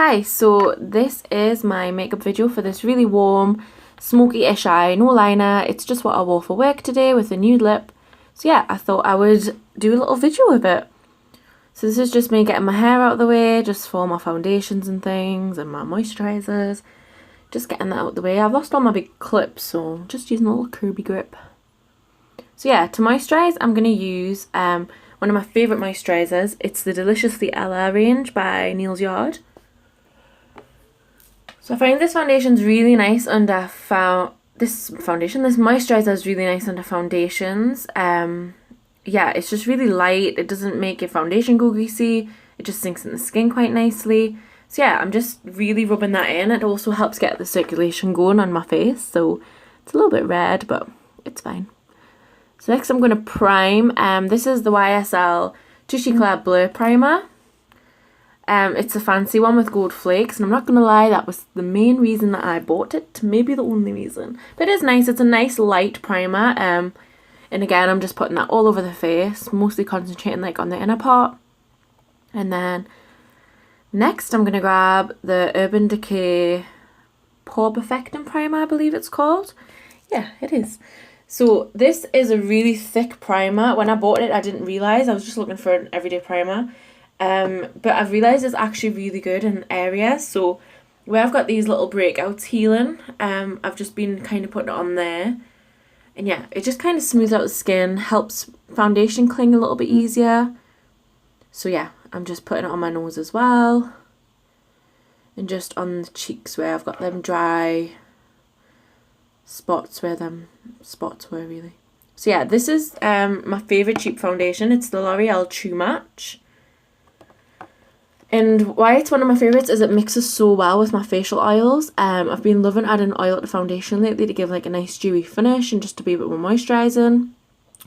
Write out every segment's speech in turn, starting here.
Hi, so this is my makeup video for this really warm, smoky-ish eye, no liner. It's just what I wore for work today with a nude lip. So yeah, I thought I would do a little video of it. So this is just me getting my hair out of the way, just for my foundations and things, and my moisturisers. Just getting that out of the way. I've lost all my big clips, so just using a little curvy grip. So yeah, to moisturise, I'm going to use one of my favourite moisturisers. It's the Deliciously Ella range by Neal's Yard. So I find this foundation's really nice under this moisturiser is really nice under foundations. Yeah, it's just really light. It doesn't make your foundation go greasy. It just sinks in the skin quite nicely. So yeah, I'm just really rubbing that in. It also helps get the circulation going on my face. So it's a little bit red, but it's fine. So next I'm going to prime. This is the YSL Touche Eclair Blur Primer. It's a fancy one with gold flakes, and I'm not going to lie, that was the main reason that I bought it. Maybe the only reason. But it is nice. It's a nice light primer. And again, I'm just putting that all over the face, mostly concentrating like on the inner part. And then next I'm going to grab the Urban Decay Pore Perfecting Primer, I believe it's called. Yeah, it is. So this is a really thick primer. When I bought it, I didn't realise. I was just looking for an everyday primer. But I've realised it's actually really good in areas. So where I've got these little breakouts healing, I've just been kind of putting it on there. And yeah, it just kind of smooths out the skin, helps foundation cling a little bit easier. So yeah, I'm just putting it on my nose as well. And just on the cheeks where I've got them dry spots where them spots were really. So yeah, this is my favourite cheap foundation. It's the L'Oreal True Match. And why it's one of my favourites is it mixes so well with my facial oils. I've been loving adding oil to foundation lately to give like a nice dewy finish and just to be a bit more moisturising.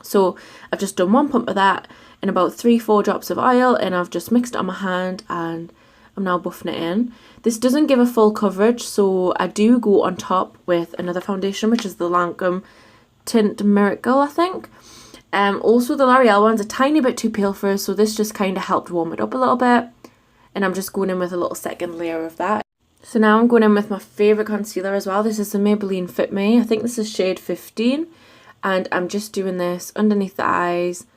So I've just done one pump of that and about 3-4 drops of oil, and I've just mixed it on my hand and I'm now buffing it in. This doesn't give a full coverage, so I do go on top with another foundation, which is the Lancome Tint Miracle, I think. Also the L'Oreal one's a tiny bit too pale for us, so this just kind of helped warm it up a little bit. And I'm just going in with a little second layer of that. So now I'm going in with my favourite concealer as well. This is the Maybelline Fit Me. I think this is shade 15. And I'm just doing this underneath the eyes,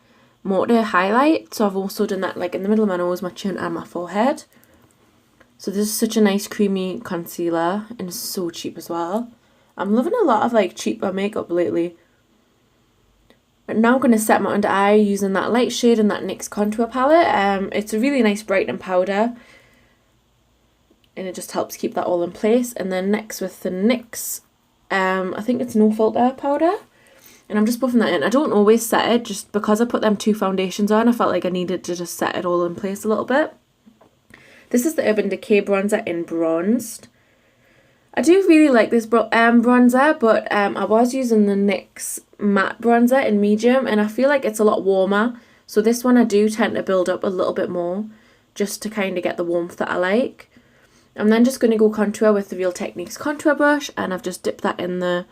more to highlight. So I've also done that like in the middle of my nose, my chin and my forehead. So this is such a nice creamy concealer and it's so cheap as well. I'm loving a lot of like cheaper makeup lately. But now I'm going to set my under eye using that light shade in that NYX contour palette. It's a really nice brightening powder. And it just helps keep that all in place. And then next with the NYX, I think it's No Filter powder. And I'm just buffing that in. I don't always set it, just because I put them 2 foundations on, I felt like I needed to just set it all in place a little bit. This is the Urban Decay bronzer in Bronzed. I do really like this bronzer, but I was using the NYX matte bronzer in medium, and I feel like it's a lot warmer. So this one I do tend to build up a little bit more, just to kind of get the warmth that I like. I'm then just going to go contour with the Real Techniques contour brush, and I've just dipped that in the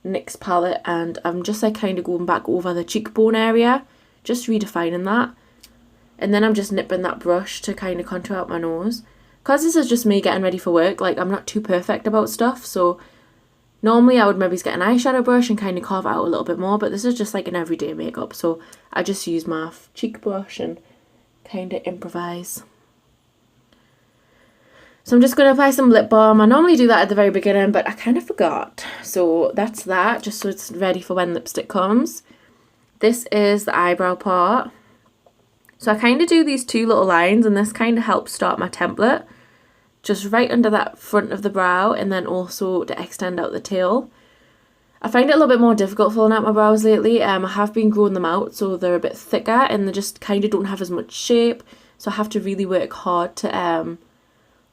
NYX palette, and I'm just like kind of going back over the cheekbone area, just redefining that. And then I'm just nipping that brush to kind of contour out my nose. Because this is just me getting ready for work, like I'm not too perfect about stuff, so normally I would maybe get an eyeshadow brush and kind of carve it out a little bit more, but this is just like an everyday makeup, so I just use my cheek brush and kind of improvise. So I'm just going to apply some lip balm. I normally do that at the very beginning, but I kind of forgot. So that's that, just so it's ready for when lipstick comes. This is the eyebrow part. So I kind of do these 2 little lines, and this kind of helps start my template. Just right under that front of the brow, and then also to extend out the tail. I find it a little bit more difficult filling out my brows lately. I have been growing them out, so they're a bit thicker, and they just kind of don't have as much shape. So I have to really work hard to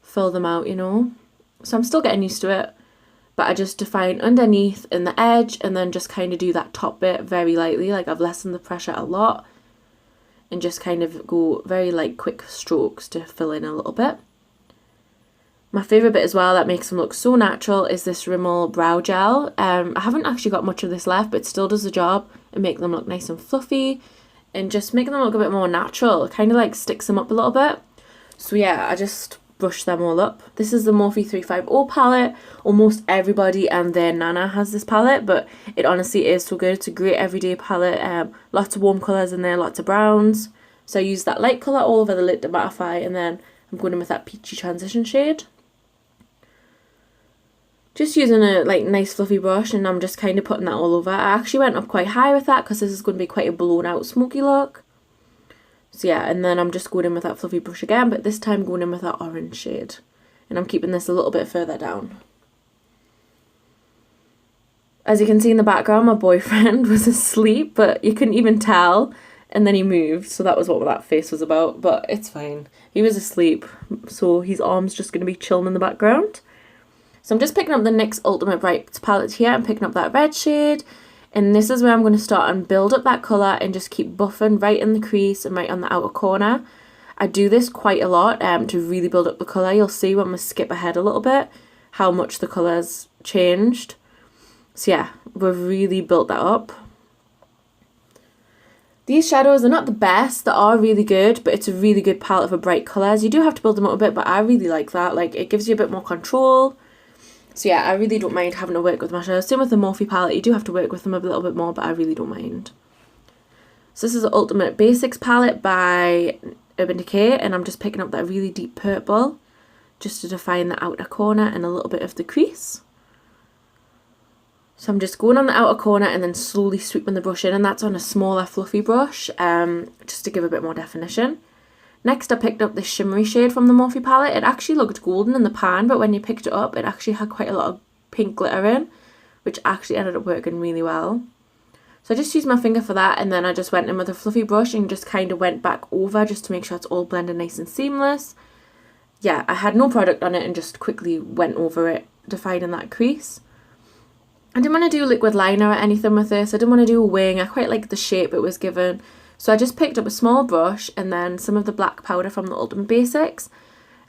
fill them out, you know. So I'm still getting used to it. But I just define underneath and the edge, and then just kind of do that top bit very lightly. Like I've lessened the pressure a lot. And just kind of go very like quick strokes to fill in a little bit. My favourite bit as well that makes them look so natural is this Rimmel brow gel. I haven't actually got much of this left, but it still does the job and make them look nice and fluffy and just make them look a bit more natural. It kind of like sticks them up a little bit. So yeah, I just brush them all up. This is the Morphe 350 palette. Almost everybody and their nana has this palette, but it honestly is so good. It's a great everyday palette. Lots of warm colours in there, lots of browns. So I use that light colour all over the lid to mattify, and then I'm going in with that peachy transition shade. Just using a nice fluffy brush, and I'm just kind of putting that all over. I actually went up quite high with that because this is going to be quite a blown out smoky look. So yeah, and then I'm just going in with that fluffy brush again, but this time going in with that orange shade. And I'm keeping this a little bit further down. As you can see in the background, my boyfriend was asleep, but you couldn't even tell. And then he moved, so that was what that face was about, but it's fine. He was asleep, so his arm's just going to be chilling in the background. So I'm just picking up the NYX Ultimate Bright palette here. I'm picking up that red shade. And this is where I'm going to start and build up that colour and just keep buffing right in the crease and right on the outer corner. I do this quite a lot to really build up the colour. You'll see when we skip ahead a little bit how much the colour's changed. So yeah, we've really built that up. These shadows are not the best, they are really good, but it's a really good palette for bright colours. You do have to build them up a bit, but I really like that. It gives you a bit more control. So yeah, I really don't mind having to work with my shadows. Same with the Morphe palette, you do have to work with them a little bit more, but I really don't mind. So this is the Ultimate Basics palette by Urban Decay, and I'm just picking up that really deep purple just to define the outer corner and a little bit of the crease. So I'm just going on the outer corner and then slowly sweeping the brush in, and that's on a smaller fluffy brush, just to give a bit more definition. Next, I picked up this shimmery shade from the Morphe palette. It actually looked golden in the pan, but when you picked it up, it actually had quite a lot of pink glitter in, which actually ended up working really well. So I just used my finger for that, and then I just went in with a fluffy brush and just kind of went back over just to make sure it's all blended nice and seamless. Yeah, I had no product on it and just quickly went over it, defining that crease. I didn't want to do liquid liner or anything with this. I didn't want to do a wing. I quite liked the shape it was given. So I just picked up a small brush and then some of the black powder from the Ultimate Basics,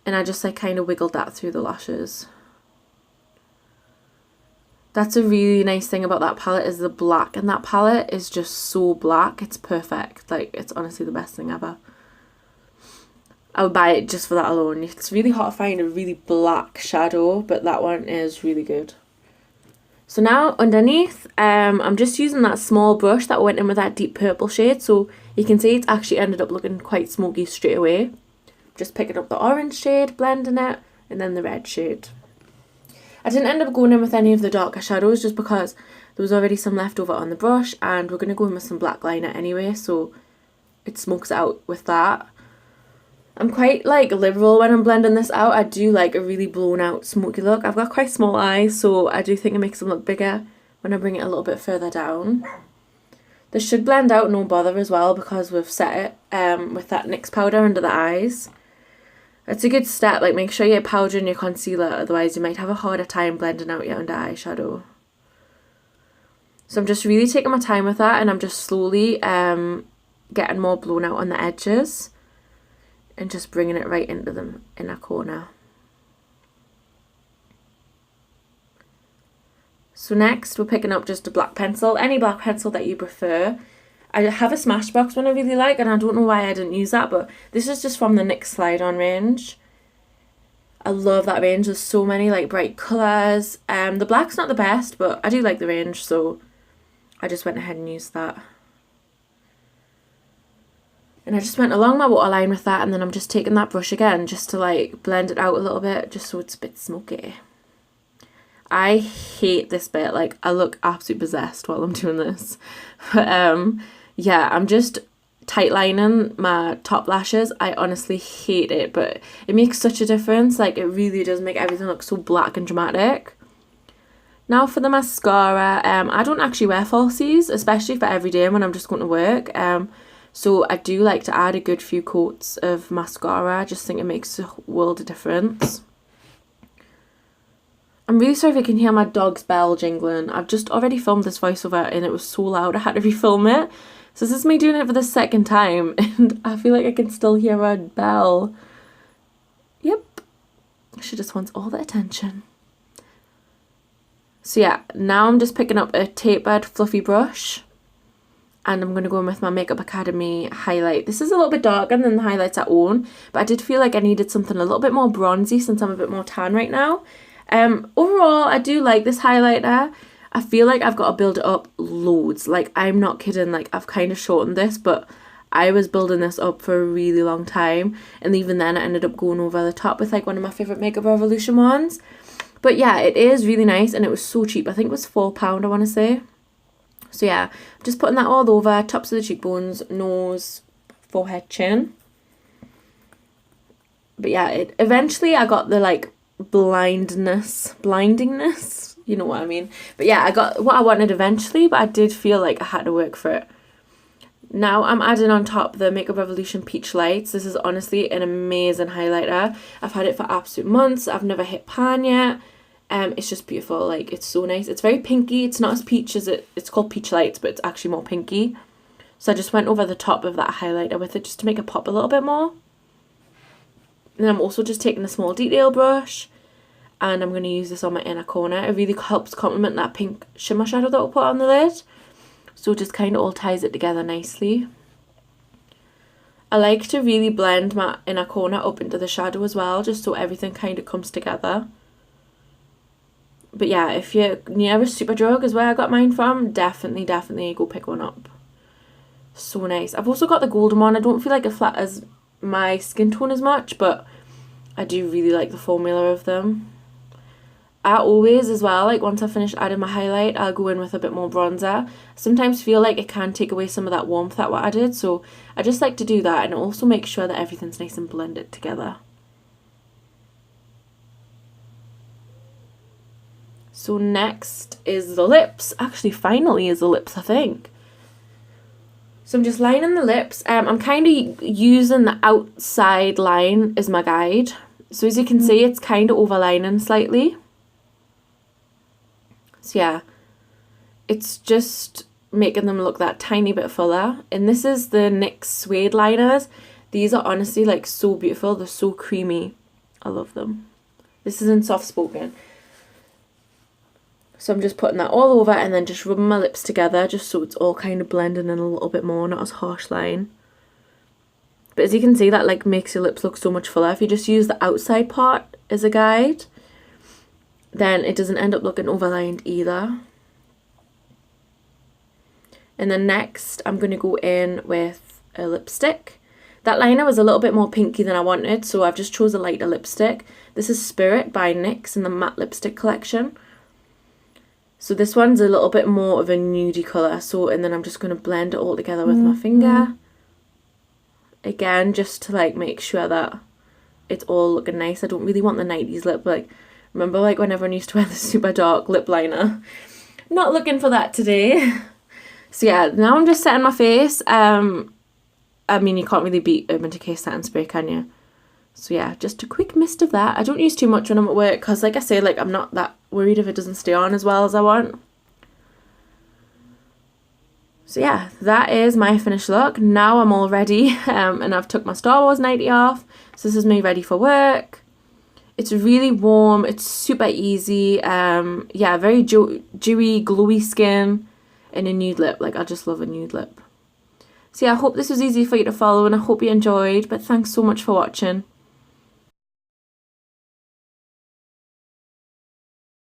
and I just kind of wiggled that through the lashes. That's a really nice thing about that palette, is the black in that palette is just so black. It's perfect. It's honestly the best thing ever. I would buy it just for that alone. It's really hard to find a really black shadow, but that one is really good. So now underneath, I'm just using that small brush that went in with that deep purple shade. So you can see it's actually ended up looking quite smoky straight away. Just picking up the orange shade, blending it, and then the red shade. I didn't end up going in with any of the darker shadows just because there was already some left over on the brush, and we're going to go in with some black liner anyway, so it smokes out with that. I'm quite liberal when I'm blending this out. I do like a really blown out smoky look. I've got quite small eyes, so I do think it makes them look bigger when I bring it a little bit further down. This should blend out no bother as well because we've set it with that NYX powder under the eyes. It's a good step, make sure you're powdering your concealer, otherwise you might have a harder time blending out your under eyeshadow. So I'm just really taking my time with that, and I'm just slowly getting more blown out on the edges. And just bringing it right into the inner corner. So next we're picking up just a black pencil, any black pencil that you prefer. I have a Smashbox one I really like, and I don't know why I didn't use that, but this is just from the NYX Slide On range. I love that range. There's so many bright colours. The black's not the best, but I do like the range, so I just went ahead and used that. And I just went along my waterline with that, and then I'm just taking that brush again just to blend it out a little bit, just so it's a bit smoky. I hate this bit. I look absolutely possessed while I'm doing this. But yeah, I'm just tight lining my top lashes. I honestly hate it, but it makes such a difference. It really does make everything look so black and dramatic. Now for the mascara, I don't actually wear falsies, especially for every day when I'm just going to work. So I do like to add a good few coats of mascara. I just think it makes a world of difference. I'm really sorry if you can hear my dog's bell jingling. I've just already filmed this voiceover and it was so loud I had to refilm it. So this is me doing it for the second time, and I feel like I can still hear her bell. Yep. She just wants all the attention. So yeah, now I'm just picking up a tapered fluffy brush. And I'm going to go in with my Makeup Academy highlight. This is a little bit darker than the highlights I own, but I did feel like I needed something a little bit more bronzy since I'm a bit more tan right now. Overall, I do like this highlighter. I feel like I've got to build it up loads. Like, I'm not kidding. Like, I've kind of shortened this, but I was building this up for a really long time. And even then, I ended up going over the top with, like, one of my favourite Makeup Revolution ones. But yeah, it is really nice, and it was so cheap. I think it was £4, I want to say. So yeah, just putting that all over, tops of the cheekbones, nose, forehead, chin. But yeah, eventually I got the like blindingness, you know what I mean. But yeah, I got what I wanted eventually, but I did feel like I had to work for it. Now I'm adding on top the Makeup Revolution Peach Lights. This is honestly an amazing highlighter. I've had it for absolute months. I've never hit pan yet. It's just beautiful. Like, it's so nice. It's very pinky. It's not as peach as it's called Peach Lights, but it's actually more pinky. So I just went over the top of that highlighter with it just to make it pop a little bit more. And then I'm also just taking a small detail brush, and I'm going to use this on my inner corner. It really helps complement that pink shimmer shadow that we'll put on the lid. So it just kind of all ties it together nicely. I like to really blend my inner corner up into the shadow as well, just so everything kind of comes together. But yeah, if you're near a Superdrug is where I got mine from, definitely go pick one up. So nice. I've also got the golden one. I don't feel like it flatters my skin tone as much, but I do really like the formula of them. I always as well, like once I finish adding my highlight, I'll go in with a bit more bronzer. I sometimes feel like it can take away some of that warmth that what I did, so I just like to do that, and also make sure that everything's nice and blended together. So next is the lips. Actually, finally is the lips, I think. So I'm just lining the lips. I'm kind of using the outside line as my guide. So as you can see, it's kind of overlining slightly. So yeah, it's just making them look that tiny bit fuller. And this is the NYX Suede liners. These are honestly like so beautiful. They're so creamy. I love them. This is in Soft Spoken. So I'm just putting that all over and then just rubbing my lips together just so it's all kind of blending in a little bit more, not as harsh line. But as you can see, that like makes your lips look so much fuller. If you just use the outside part as a guide, then it doesn't end up looking overlined either. And then next I'm going to go in with a lipstick. That liner was a little bit more pinky than I wanted, so I've just chose a lighter lipstick. This is Spirit by NYX in the matte lipstick collection. So this one's a little bit more of a nudie colour. So, and then I'm just going to blend it all together with my finger. Again, just to like make sure that it's all looking nice. I don't really want the 90s lip. Like, remember like when everyone used to wear the super dark lip liner? Not looking for that today. So yeah, now I'm just setting my face. I mean, you can't really beat Urban Decay setting spray, can you? So yeah, just a quick mist of that. I don't use too much when I'm at work because, like I say, like I'm not that worried if it doesn't stay on as well as I want. So yeah, that is my finished look. Now I'm all ready and I've took my Star Wars nightie off. So this is me ready for work. It's really warm. It's super easy. Yeah, very dewy, glowy skin and a nude lip. Like, I just love a nude lip. So yeah, I hope this was easy for you to follow and I hope you enjoyed. But thanks so much for watching.